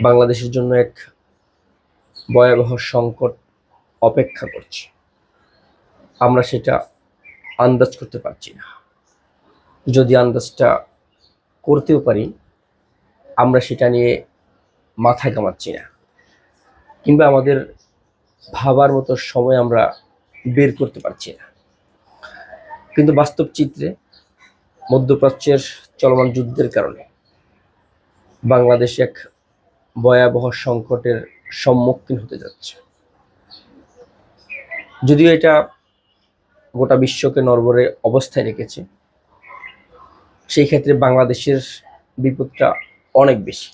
বাংলাদেশের জন্য এক ভয়াবহ সংকট অপেক্ষা করছে। আমরা সেটা আন্দাজ করতে পারছি না। যদি আন্দাজটা করতেও পারি, আমরা সেটা নিয়ে মাথা ঘামাচ্ছি না, কিংবা আমাদের ভাবার মতো সময় আমরা বের করতে পারছি না। কিন্তু বাস্তব চিত্রে মধ্যপ্রাচ্যের চলমান যুদ্ধের কারণে বাংলাদেশ এক ভয়াবহ সংকটের সম্মুখীন হতে যাচ্ছে। যদিও এটা গোটা বিশ্বকে নড়বড়ে অবস্থায় রেখেছে, সেই ক্ষেত্রে বাংলাদেশের বিপদটা অনেক বেশি।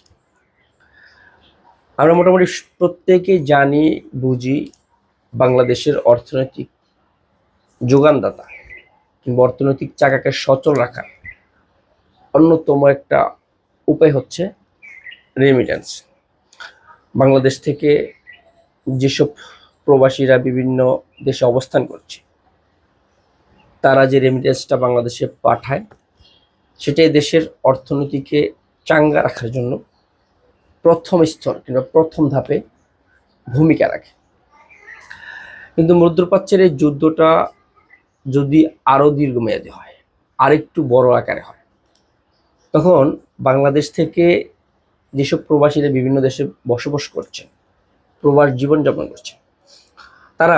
আমরা মোটামুটি প্রত্যেকেই জানি বুঝি বাংলাদেশের অর্থনৈতিক যোগানদাতা কিংবা অর্থনৈতিক চাকাকে সচল রাখার অন্যতম একটা উপায় হচ্ছে রেমিটেন্স। বাংলাদেশ থেকে যেসব প্রবাসীরা বিভিন্ন দেশে অবস্থান করছে, তারা যে রেমিটেন্সটা বাংলাদেশে পাঠায়, সেটাই দেশের অর্থনীতিকে চাঙ্গা রাখার জন্য প্রথম স্তর কিংবা প্রথম ধাপে ভূমিকা রাখে। কিন্তু মধ্যপ্রাচ্যের এই যুদ্ধটা যদি আরও দীর্ঘমেয়াদী হয়, আরেকটু বড় আকারে হয়, তখন বাংলাদেশ থেকে যেসব প্রবাসীরা বিভিন্ন দেশে বসবাস করছে, প্রবাস জীবনযাপন করছে, তারা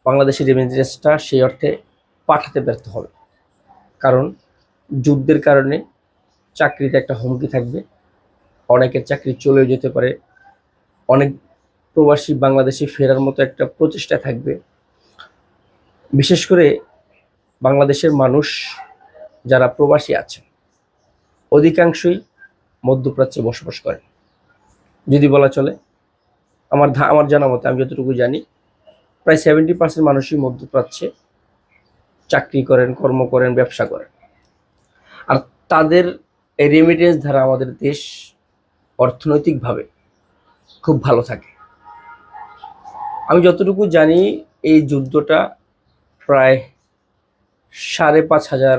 বাংলাদেশের রেমিটেন্সটা সেই অর্থে পাঠাতে ব্যর্থ হবে। কারণ যুদ্ধের কারণে চাকরিতে একটা হুমকি থাকবে, অনেকের চাকরি চলেও যেতে পারে, অনেক প্রবাসী বাংলাদেশে ফেরার মতো একটা প্রচেষ্টা থাকবে। বিশেষ করে বাংলাদেশের মানুষ যারা প্রবাসী আছেন, অধিকাংশই মধ্যপ্রাচ্যে বসবাস করেন। যদি বলা চলে, আমার জানা মতে, আমি যতটুকু জানি, প্রায় 70% মানুষই মধ্যপ্রাচ্যে চাকরি করেন, কর্ম করেন, ব্যবসা করেন। আর তাদের এই রেমিটেন্স দ্বারা আমাদের দেশ অর্থনৈতিকভাবে খুব ভালো থাকে। আমি যতটুকু জানি, এই যুদ্ধটা প্রায় 5,500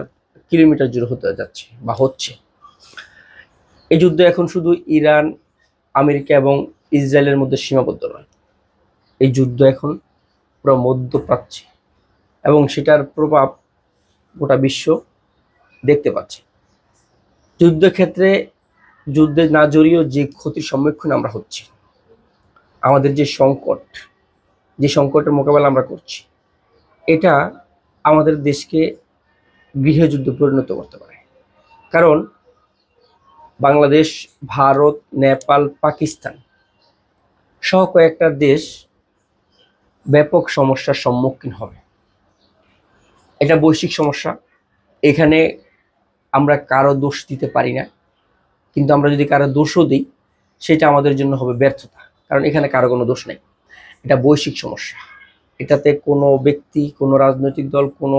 কিলোমিটার জুড়ে হতে যাচ্ছে বা হচ্ছে। এই যুদ্ধ এখন শুধু ইরান, আমেরিকা এবং ইসরায়েলের মধ্যে সীমাবদ্ধ নয়। এই যুদ্ধ এখন পুরো মধ্যপ্রাচ্যে, এবং সেটার প্রভাব গোটা বিশ্ব দেখতে পাচ্ছে। যুদ্ধক্ষেত্রে যুদ্ধে না জড়িয়েও যে ক্ষতির সম্মুখীন আমরা হচ্ছি, আমাদের যে সংকটের মোকাবেলা আমরা করছি, এটা আমাদের দেশকে গৃহযুদ্ধে পরিণত করতে পারে। কারণ বাংলাদেশ, ভারত, নেপাল, পাকিস্তান সহ কয়েকটা দেশ ব্যাপক সমস্যার সম্মুখীন হবে। এটা বৈশ্বিক সমস্যা, এখানে আমরা কারো দোষ দিতে পারি না। কিন্তু আমরা যদি কারো দোষও দিই, সেটা আমাদের জন্য হবে ব্যর্থতা, কারণ এখানে কারো কোনো দোষ নেই। এটা বৈশ্বিক সমস্যা, এটাতে কোনো ব্যক্তি, কোনো রাজনৈতিক দল, কোনো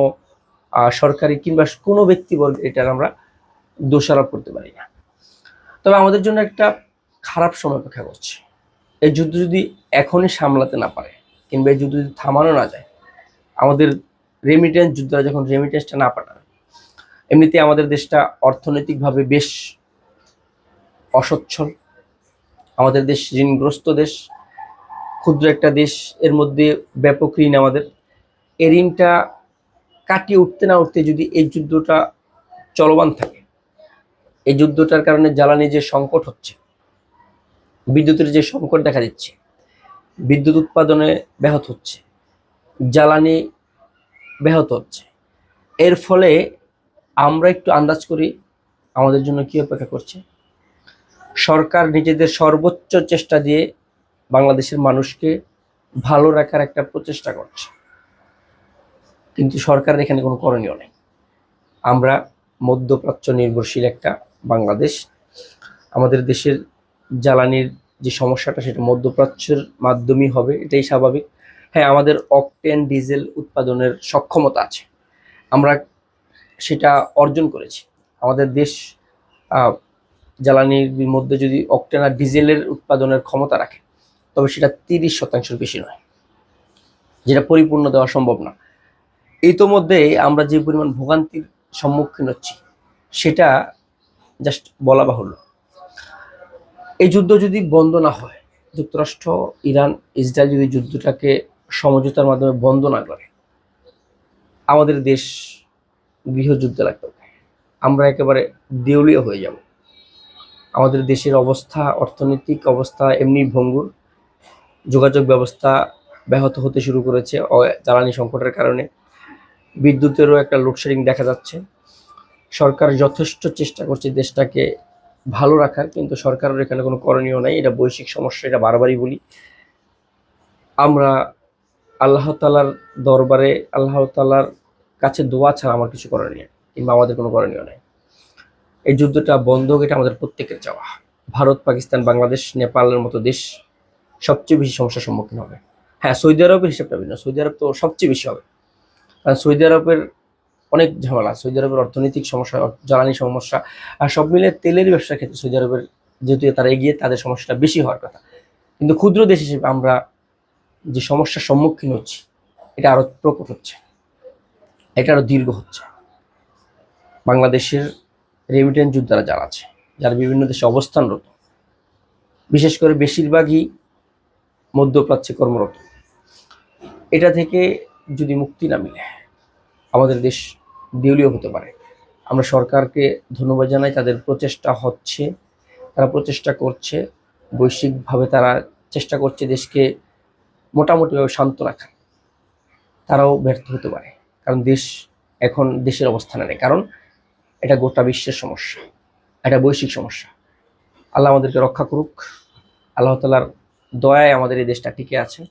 সরকারি কিংবা কোনো ব্যক্তিবর্গ এটার আমরা দোষারোপ করতে পারি না। তবে আমাদের জন্য একটা খারাপ সময় অপেক্ষা করছে। এই যুদ্ধ যদি এখনই সামলাতে না পারে, কিংবা এই যুদ্ধ যদি থামানো না যায়, আমাদের রেমিটেন্স যোদ্ধারা যখন রেমিটেন্সটা না পাঠাবে, এমনিতে আমাদের দেশটা অর্থনৈতিকভাবে বেশ অসচ্ছল। আমাদের দেশ ঋণগ্রস্ত দেশ, ক্ষুদ্র একটা দেশ, এর মধ্যে ব্যাপক ঋণ আমাদের। এই ঋণটা কাটিয়ে উঠতে না উঠতে যদি এই যুদ্ধটা চলমান থাকে, এই যুদ্ধটার কারণে জ্বালানি যে সংকট হচ্ছে, বিদ্যুতের যে সংকট দেখা দিচ্ছে, বিদ্যুৎ উৎপাদনে ব্যাহত হচ্ছে, জ্বালানি ব্যাহত হচ্ছে, এর ফলে আমরা একটু আন্দাজ করি আমাদের জন্য কী অপেক্ষা করছে। সরকার নিজেদের সর্বোচ্চ চেষ্টা দিয়ে বাংলাদেশের মানুষকে ভালো রাখার একটা প্রচেষ্টা করছে, কিন্তু সরকারের এখানে কোনো করণীয় নেই। আমরা মধ্যপ্রাচ্য নির্ভরশীল একটা বাংলাদেশ। আমাদের দেশের জ্বালানির যে সমস্যাটা, সেটা মধ্যপ্রাচ্যের মাধ্যমেই হবে, এটাই স্বাভাবিক। হ্যাঁ, আমাদের অকটেন ডিজেল উৎপাদনের সক্ষমতা আছে, আমরা সেটা অর্জন করেছি। আমাদের দেশ জ্বালানির মধ্যে যদি অকটেন আর ডিজেলের উৎপাদনের ক্ষমতা রাখে, তবে সেটা 30% বেশি নয়, যেটা পরিপূর্ণ দেওয়া সম্ভব না। ইতোমধ্যে আমরা যে পরিমাণ ভোগান্তির সম্মুখীন হচ্ছি, সেটা জাস্ট বলা বাহুল্য। এই যুদ্ধ যদি বন্ধ না হয়, যুক্তরাষ্ট্র, ইরান, ইসরায়েল যদি যুদ্ধটাকে সমঝোতার মাধ্যমে বন্ধ না করে, আমাদের দেশ গৃহযুদ্ধে লাগবে, আমরা একেবারে দেউলিয়া হয়ে যাব। আমাদের দেশের অবস্থা, অর্থনৈতিক অবস্থা এমনি ভঙ্গুর, যোগাযোগ ব্যবস্থা ব্যাহত হতে শুরু করেছে জ্বালানি সংকটের কারণে, বিদ্যুতেরও একটা লোডশেডিং দেখা যাচ্ছে। সরকার যথেষ্ট চেষ্টা করছে দেশটাকে ভালো রাখার, কিন্তু সরকারের এখানে কোনো করণীয় নাই। এটা বৈশ্বিক সমস্যা, এটা বারবারই বলি। আমরা আল্লাহ তাআলার দরবারে, আল্লাহ তাআলার কাছে দোয়া ছাড়া আমার কিছু করণীয়, কিংবা আমাদের কোনো করণীয় নাই। এই যুদ্ধটা বন্ধ হোক, এটা আমাদের প্রত্যেকের চাওয়া। ভারত, পাকিস্তান, বাংলাদেশ, নেপালের মতো দেশ সবচেয়ে বেশি সমস্যার সম্মুখীন হবে। হ্যাঁ, সৌদি আরবের হিসাবটা ভিন্ন, সৌদি আরব তো সবচেয়ে বেশি হবে, কারণ সৌদি আরবের অনেক ঝামেলা, সৌদি আরবের অর্থনৈতিক সমস্যা, জ্বালানি সমস্যা, আর সব মিলে তেলের ব্যবসার ক্ষেত্রে সৌদি আরবের যেহেতু তারা এগিয়ে, তাদের সমস্যাটা বেশি হওয়ার কথা। কিন্তু ক্ষুদ্র দেশ হিসেবে আমরা যে সমস্যার সম্মুখীন হচ্ছি, এটা আরো প্রকট হচ্ছে, এটা আরো দীর্ঘ হচ্ছে। বাংলাদেশের রেমিটেন্স যোদ্ধারা যারা আছে, যারা বিভিন্ন দেশে অবস্থানরত, বিশেষ করে বেশিরভাগই মধ্যপ্রাচ্যে কর্মরত, এটা থেকে যদি মুক্তি না মিলে আমাদের দেশ দেউলিয়া হতে পারে। আমরা সরকারকে ধন্যবাদ জানাই, তাদের প্রচেষ্টা হচ্ছে, তারা প্রচেষ্টা করছে, বৈশ্বিকভাবে তারা চেষ্টা করছে দেশকে মোটামুটিভাবে শান্ত রাখার। তারাও ব্যর্থ হতে পারে, কারণ দেশ এখন দেশের অবস্থানে নেই, কারণ এটা গোটা বিশ্বের সমস্যা, এটা বৈশ্বিক সমস্যা। আল্লাহ আমাদেরকে রক্ষা করুক। আল্লাহ তাআলার দয়ায় আমাদের এই দেশটা টিকে আছে।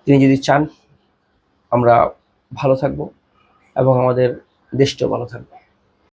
তিনি যদি চান আমরা ভালো থাকবো এবং আমাদের দেশটাও ভালো থাকবে।